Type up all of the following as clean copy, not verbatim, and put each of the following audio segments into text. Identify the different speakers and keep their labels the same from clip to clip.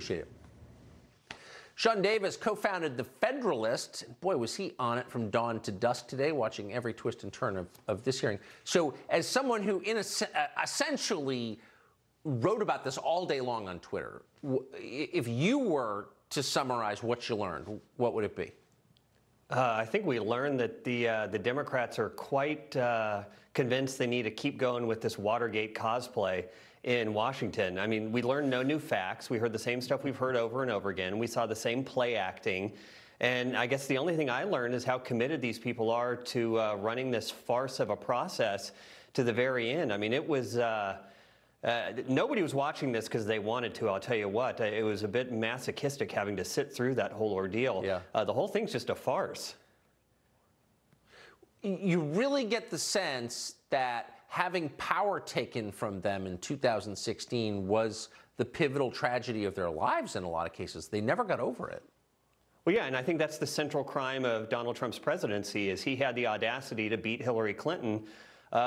Speaker 1: Appreciate it. Sean Davis co-founded The Federalist. Boy, was he on it from dawn to dusk today, watching every twist and turn of this hearing. So as someone who essentially wrote about this all day long on Twitter, if you were to summarize what you learned, what would it be?
Speaker 2: I think we learned that the Democrats are quite convinced they need to keep going with this Watergate cosplay in Washington. I mean, we learned no new facts. We heard the same stuff we've heard over and over again. We saw the same play acting. And I guess the only thing I learned is how committed these people are to running this farce of a process to the very end. I mean, it was... nobody was watching this because they wanted to, I'll tell you what. It was a bit masochistic having to sit through that whole ordeal.
Speaker 1: Yeah.
Speaker 2: The whole thing's just a farce.
Speaker 1: You really get the sense that having power taken from them in 2016 was the pivotal tragedy of their lives in a lot of cases. They never got over it.
Speaker 2: Well, yeah, and I think that's the central crime of Donald Trump's presidency is he had the audacity to beat Hillary Clinton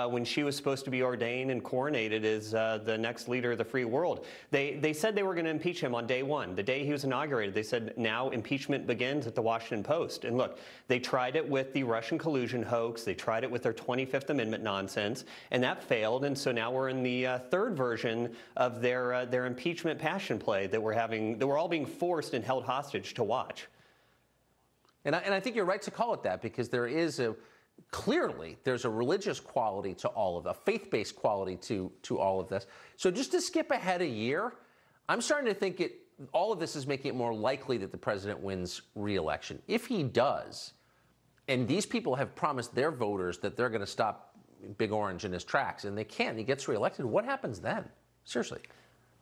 Speaker 2: when she was supposed to be ordained and coronated as the next leader of the free world. They said they were going to impeach him on day one. The day he was inaugurated, they said now impeachment begins at the Washington Post. And look, they tried it with the Russian collusion hoax. They tried it with their 25th Amendment nonsense, and that failed. And so now we're in the third version of their impeachment passion play that we're all being forced and held hostage to watch.
Speaker 1: And I think you're right to call it that, because there is clearly, there's a religious quality to all of it, a faith-based quality to all of this. So just to skip ahead a year, I'm starting to think all of this is making it more likely that the president wins re-election. If he does, and these people have promised their voters that they're going to stop Big Orange in his tracks, and they can't, he gets re-elected, what happens then? Seriously.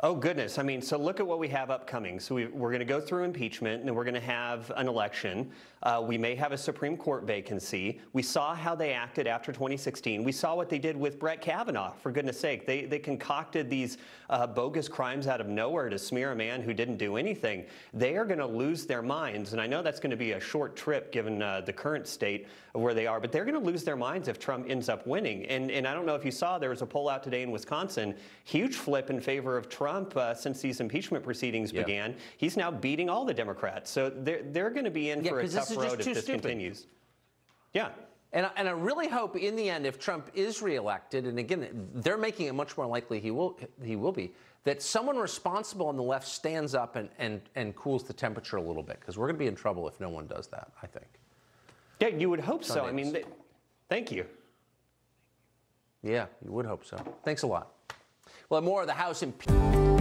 Speaker 2: Oh, goodness. I mean, so look at what we have upcoming. So we're going to go through impeachment, and then we're going to have an election. We may have a Supreme Court vacancy. We saw how they acted after 2016. We saw what they did with Brett Kavanaugh, for goodness sake. They concocted these bogus crimes out of nowhere to smear a man who didn't do anything. They are going to lose their minds, and I know that's going to be a short trip given the current state of where they are, but they're going to lose their minds if Trump ends up winning. And I don't know if you saw, there was a poll out today in Wisconsin, huge flip in favor of Trump since these impeachment proceedings began. He's now beating all the Democrats. So they're going to be in for a tough road if this continues. Yeah.
Speaker 1: And I really hope in the end, if Trump is reelected, and again, they're making it much more likely he will be, that someone responsible on the left stands up and cools the temperature a little bit, because we're going to be in trouble if no one does that, I think.
Speaker 2: Yeah, you would hope so. I mean, thank you.
Speaker 1: Yeah, you would hope so. Thanks a lot. Well, more of the House impeachment.